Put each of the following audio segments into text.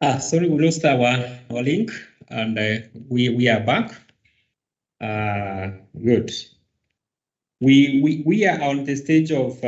Sorry, we lost our link, and we are back. Good. We are on the stage of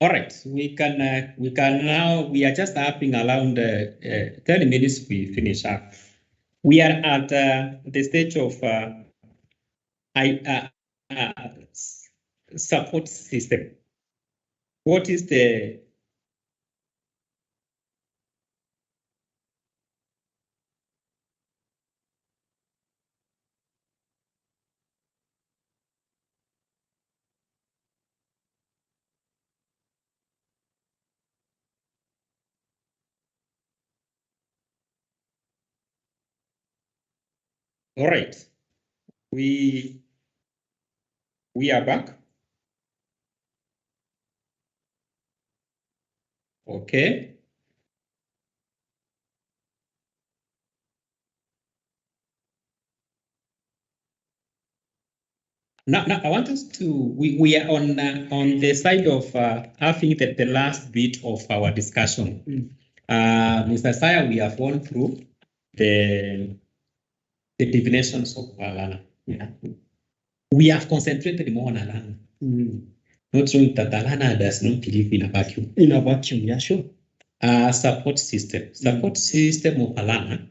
all right. We can now. We are just upping around 30 minutes. We finish up. We are at the stage of support system. What is the all right? We are back. Okay. Now, I want us to, we are on the side of, I think that the last bit of our discussion. Mr. Saya, we have gone through the definitions of Alana. Yeah. We have concentrated more on Alana. Not showing that Alana does not live in a vacuum. In a vacuum, yeah, sure. Support system. Support system of Alana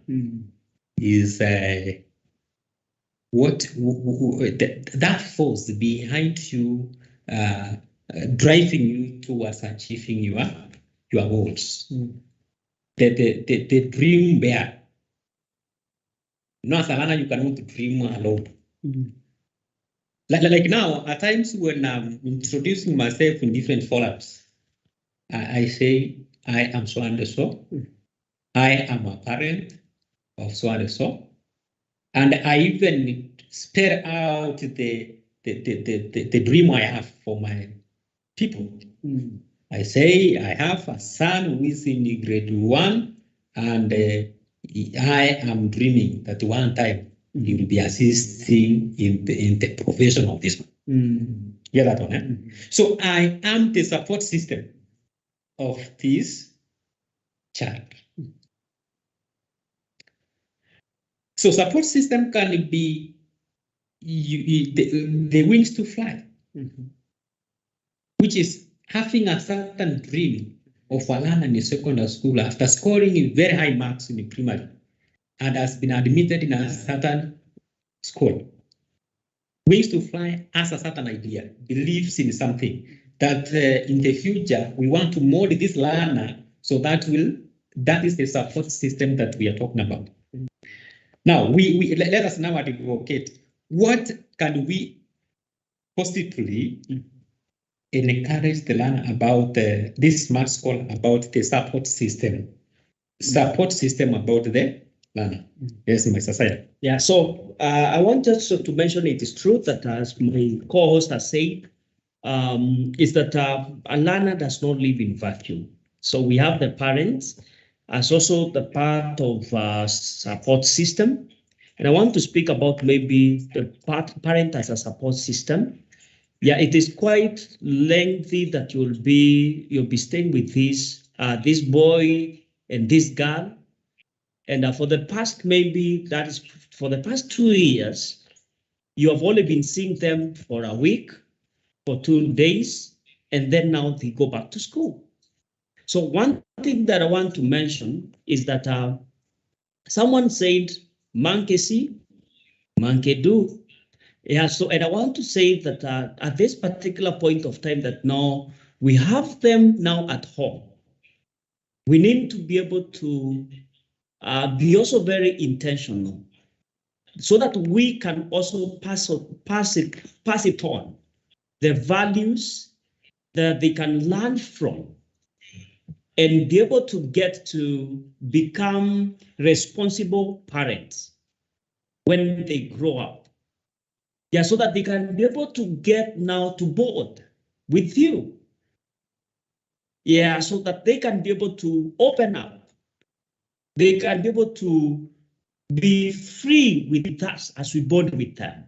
is that force behind you, driving you towards achieving your goals. The dream bear. No, as Alana, you cannot dream alone. Like now, at times when I'm introducing myself in different forums, I say I am so and so. I am a parent of so and so. And I even spell out the dream I have for my people. I say I have a son who is in grade 1, and I am dreaming that one time he will be assisting in the profession of this one. Yeah, that one. Eh? So I am the support system of this child. So support system can be the wings to fly, which is having a certain dream of Alana in secondary school after scoring very high marks in the primary and has been admitted in a certain school. Wings to fly has a certain idea, believes in something that in the future we want to mold this learner so that is the support system that we are talking about. Now, let us now advocate what can we positively encourage the learner about this smart school, about the support system about the learner. Yes, Mr. Saya. Yeah, so I want just to mention it is true that, as my co-host has said, is that a learner does not live in vacuum. So we have the parents as also the part of support system. And I want to speak about maybe the parent as a support system. Yeah, it is quite lengthy that you'll be staying with this boy and this girl. And for the past, maybe that is for the past 2 years, you have only been seeing them for a week, for 2 days, and then now they go back to school. So one thing that I want to mention is that someone said, monkey see, monkey do. Yeah, so, and I want to say that at this particular point of time that now we have them now at home, we need to be able to be also very intentional so that we can also pass it on, the values that they can learn from. and be able to get to become responsible parents when they grow up. Yeah, so that they can be able to get now to board with you. Yeah, so that they can be able to open up. They can be able to be free with us as we bond with them.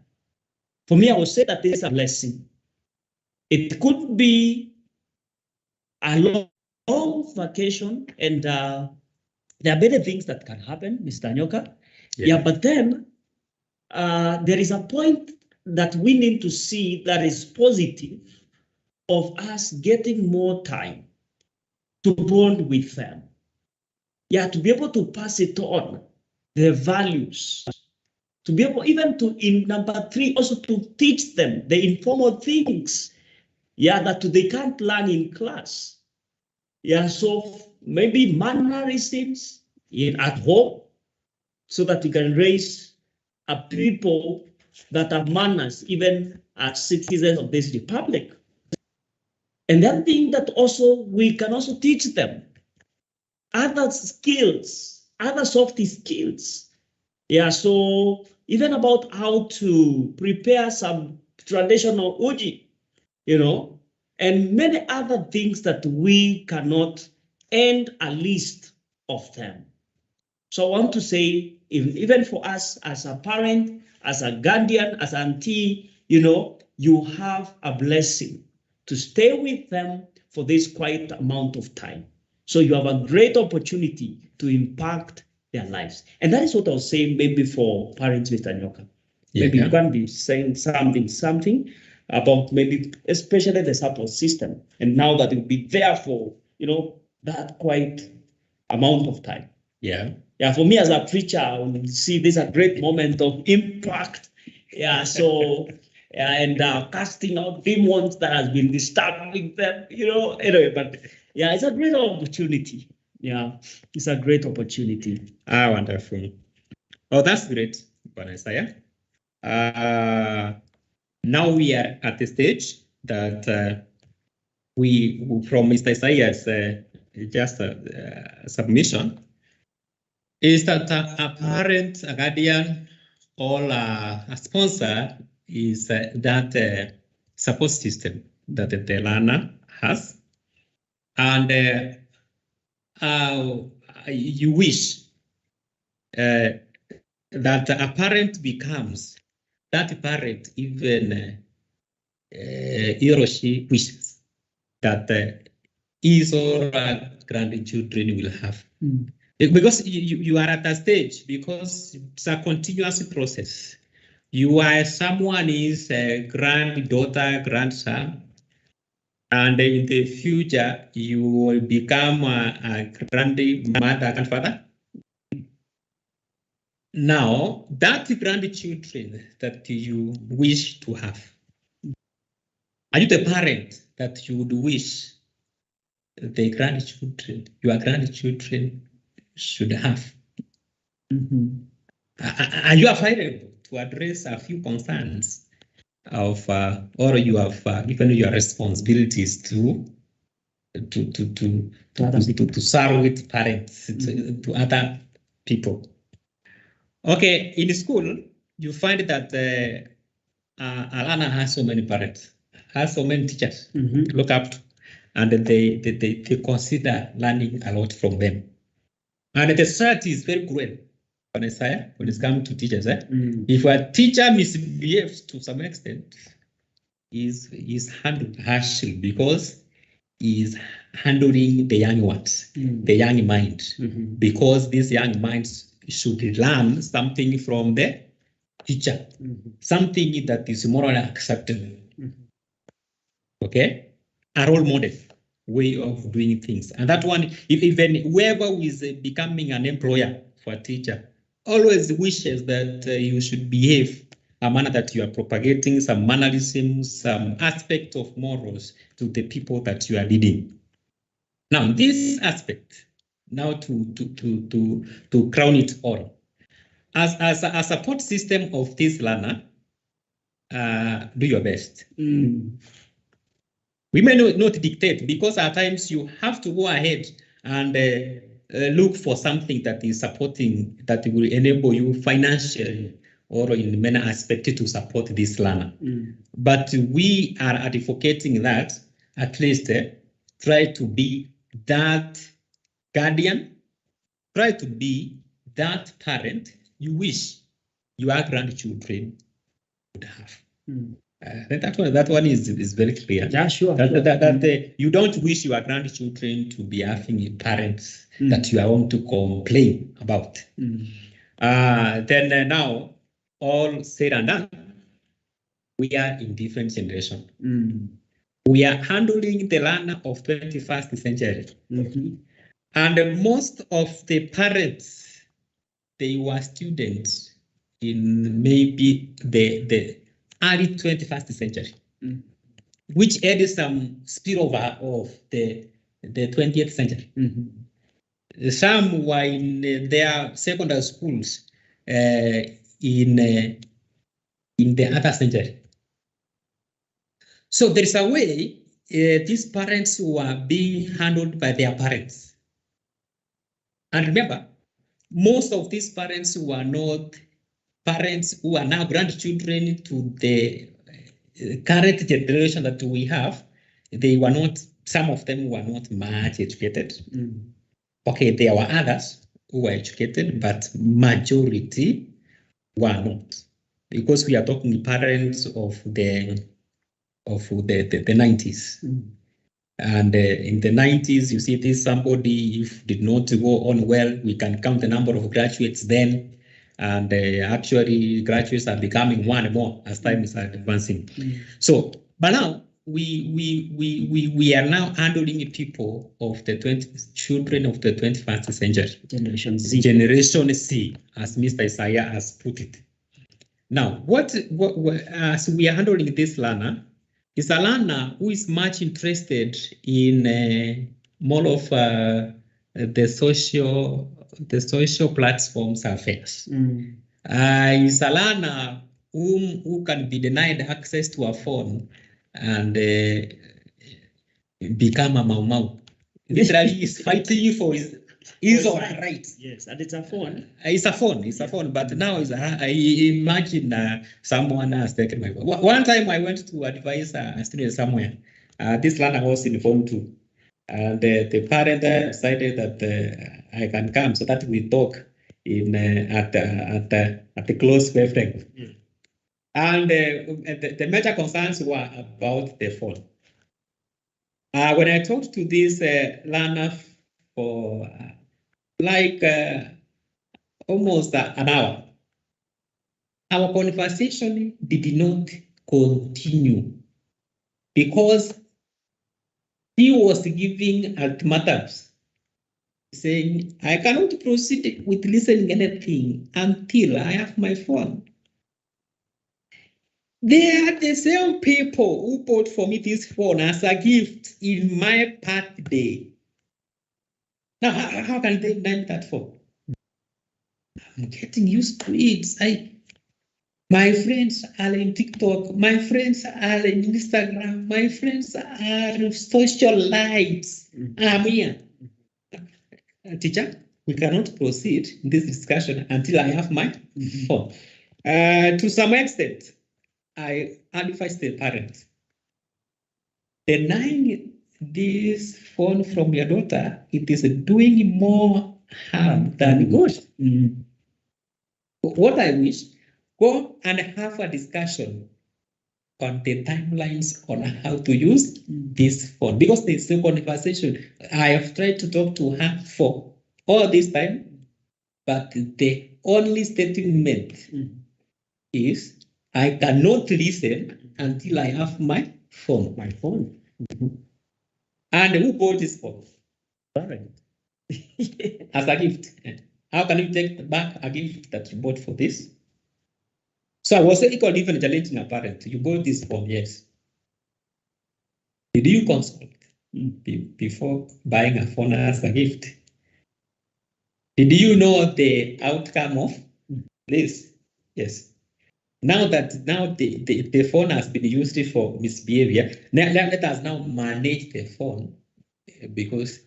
For me, I would say that this is a blessing. It could be a long vacation, and there are many things that can happen, Mr. Nyoka. Yeah, but then there is a point that we need to see that is positive of us getting more time to bond with them. Yeah, to be able to pass it on, the values, to be able even to, in number 3, also to teach them the informal things, yeah, that they can't learn in class. Yeah, so maybe mannerisms at home, so that we can raise a people that have manners, even as citizens of this republic. And that thing that also we can also teach them other skills, other soft skills. Yeah, so even about how to prepare some traditional uji, and many other things that we cannot end a list of them. So I want to say, even for us as a parent, as a guardian, as an auntie, you have a blessing to stay with them for this quiet amount of time. So you have a great opportunity to impact their lives. And that is what I was saying maybe for parents, Mr. Nyoka. Maybe you can be saying something about maybe especially the support system. And now that it will be there for, that quiet amount of time. Yeah. Yeah, for me as a preacher, I will see this a great moment of impact. Yeah, so and casting out demons that has been disturbing them, Anyway, but yeah, it's a great opportunity. Yeah, it's a great opportunity. Wonderful. Oh, that's great, Isaiah. Now we are at the stage that we, from Mr. Isaiah's just submission, is that a parent, a guardian, or a sponsor is that support system that the learner has. And you wish that a parent becomes that parent, even he or she wishes that his or her grandchildren will have. Because you are at a stage, because it's a continuous process. You are someone is a granddaughter, grandson, and in the future you will become a grandmother, grandfather. Now, that grandchildren that you wish to have, are you the parent that you would wish the grandchildren, your grandchildren should have? Are you available to address a few concerns of, or you have given your responsibilities to serve with parents, to other people? Okay, in school, you find that a learner has so many parents, has so many teachers to look up to, and they consider learning a lot from them. And the society is very cruel, when it comes to teachers. If a teacher misbehaves to some extent, is handled harshly because is handling the young ones, the young mind, because these young minds should learn something from the teacher, something that is morally acceptable. Okay, a role model way of doing things, and that one, if even whoever is becoming an employer for a teacher, always wishes that you should behave a manner that you are propagating some mannerisms, some aspect of morals to the people that you are leading. Now, this aspect, now to crown it all, as a support system of this learner, do your best. We may not dictate, because at times you have to go ahead and look for something that is supporting, that will enable you financially or in many aspects to support this learner. But we are advocating that at least try to be that guardian, try to be that parent you wish your grandchildren would have. That one is very clear. Yeah, sure. That you don't wish your grandchildren to be having parents that you are going to complain about. Then now, all said and done, we are in different generation. We are handling the learner of 21st century. And most of the parents, they were students in maybe the early 21st century, which added some spillover of the 20th century. Some were in their secondary schools in the other century. So there is a way these parents were being handled by their parents. And remember, most of these parents were not parents who are now grandchildren to the current generation that we have. They were not, some of them were not much educated. Okay, there were others who were educated, but majority were not. Because we are talking parents of the 90s. And in the 90s, you see this somebody, if did not go on well, we can count the number of graduates then. And actually graduates are becoming more and more as time is advancing. So, but now we are now handling people of the children of the 21st century. Generation Z. Generation C, as Mr. Isaiah has put it. Now, what as we are handling this learner, is a learner who is much interested in more of the social platforms affairs. Is a learner who can be denied access to a phone and become a mau. Literally, is fighting for his own right. Yes, and it's a phone. It's a phone. But now I imagine someone has taken my phone. One time I went to advise a student somewhere. This learner was in phone too. And the parent decided that I can come so that we talk in at the close wavelength. And the major concerns were about the phone. When I talked to this learner for like almost an hour, our conversation did not continue because he was giving ultimatums, saying, I cannot proceed with listening anything until I have my phone. They are the same people who bought for me this phone as a gift in my birthday. Now, how can they deny that phone? I'm getting used to it. My friends are in TikTok. My friends are in Instagram. My friends are socialites. I'm here. Teacher, we cannot proceed in this discussion until I have my phone. To some extent, I advise the parents, denying this phone from your daughter, it is doing more harm than good. What I wish, go and have a discussion on the timelines on how to use this phone. Because there's a conversation. I have tried to talk to her for all this time, but the only statement is, I cannot listen until I have my phone. And who bought this phone? Parent. As a gift. How can you take back a gift that you bought for this? So I was equally even challenging a parent. You bought this phone, yes. Did you consult before buying a phone as a gift? Did you know the outcome of this? Yes. Now the phone has been used for misbehavior, let us now manage the phone, because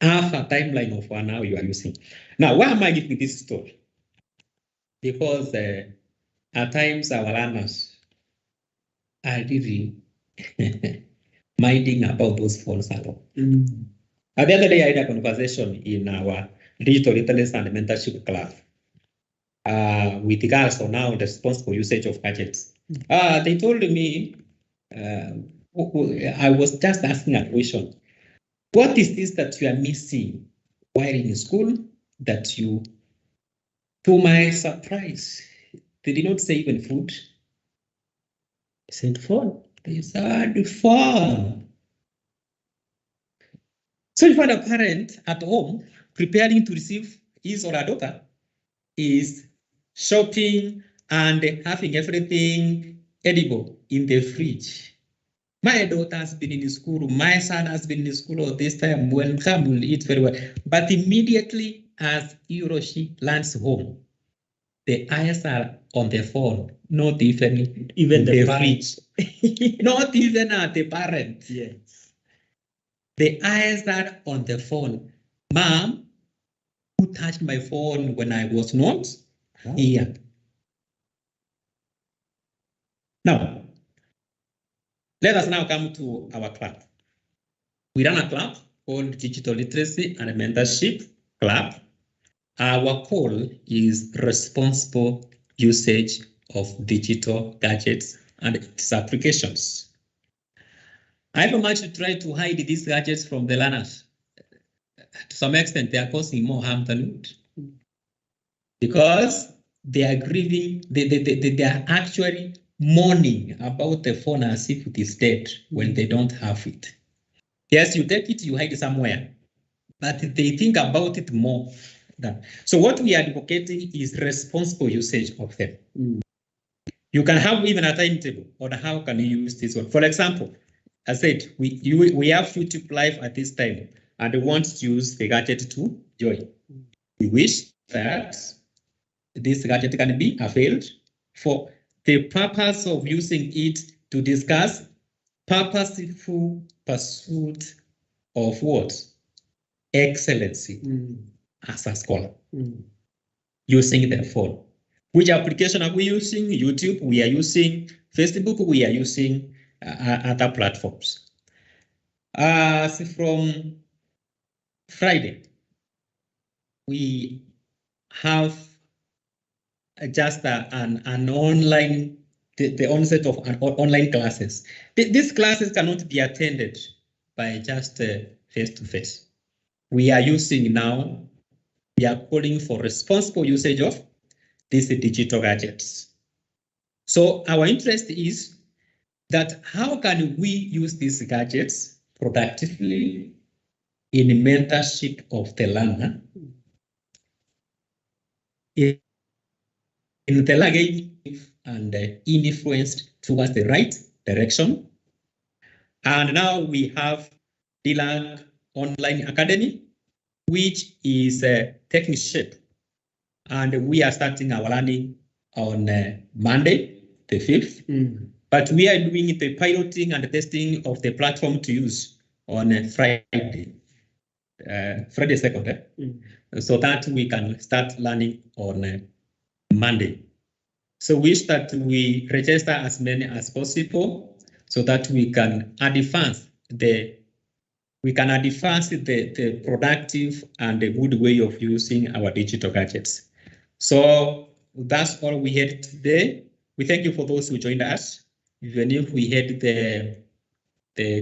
have a timeline of 1 hour you are using. Now, why am I giving this story? Because at times our learners are really minding about those phones at all. The other day, I had a conversation in our digital literacy and mentorship club with regards on now the responsible usage of gadgets. They told me, I was just asking a question. What is this that you are missing while in school that you, to my surprise, they did not say even food. They said phone. They said phone. So if a parent at home preparing to receive his or her daughter is shopping and having everything edible in the fridge. My daughter has been in school, my son has been in school all this time, welcome, will eat very well. But immediately as he or she lands home, the eyes are on the phone, not even the fridge, not even at the parent. Yes. The eyes are on the phone. Mom, who touched my phone when I was not here? Now, let us now come to our club. We run a club called Digital Literacy and Mentorship Club. Our call is responsible usage of digital gadgets and its applications. I have much to try to hide these gadgets from the learners. To some extent, they are causing more harm than good. Because they are grieving, they are actually mourning about the phone as if it is dead when they don't have it. Yes, you take it, you hide it somewhere, but they think about it more. So what we are advocating is responsible usage of them. You can have even a timetable on how can you use this one. For example, I said, we have YouTube Live at this time, and we want to use the gadget to join. We wish that this gadget can be availed for the purpose of using it to discuss purposeful pursuit of what? Excellency as a scholar. Using the phone. Which application are we using? YouTube, we are using Facebook, we are using other platforms. From Friday, we have just an online, the onset of online classes. These classes cannot be attended by just face-to-face. We are using now, we are calling for responsible usage of these digital gadgets. So our interest is that how can we use these gadgets productively in mentorship of the learner, in the learning and influenced towards the right direction. And now we have Dilac Online Academy, which is taking shape. And we are starting our learning on Monday, the 5th. But we are doing the piloting and the testing of the platform to use on Friday, Friday 2nd, so that we can start learning on Monday. So we wish that we register as many as possible so that we can advance the productive and the good way of using our digital gadgets. So that's all we had today. We thank you for those who joined us, even if we had the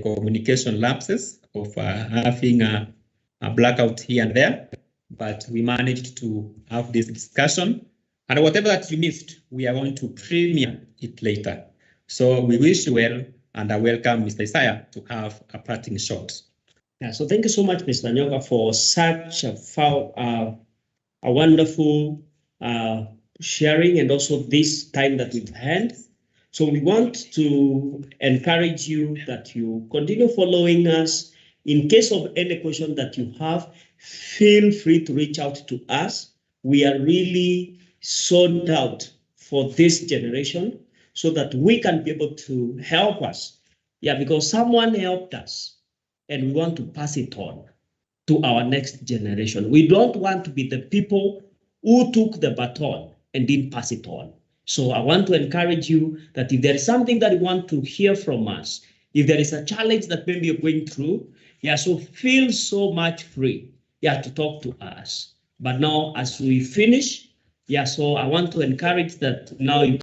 communication lapses of having a blackout here and there, but we managed to have this discussion. And whatever that you missed, we are going to premiere it later. So we wish you well, and I welcome Mr. Isaiah to have a parting shot. Yeah, so thank you so much, Mr. Nyoka, for such a wonderful sharing, and also this time that we've had. So we want to encourage you that you continue following us. In case of any question that you have, feel free to reach out to us. We are really sold out for this generation so that we can be able to help us. Yeah, because someone helped us and we want to pass it on. to our next generation. We don't want to be the people who took the baton and didn't pass it on. So I want to encourage you that if there is something that you want to hear from us, if there is a challenge that maybe you're going through, so feel so much free, to talk to us. But now as we finish, so I want to encourage that now you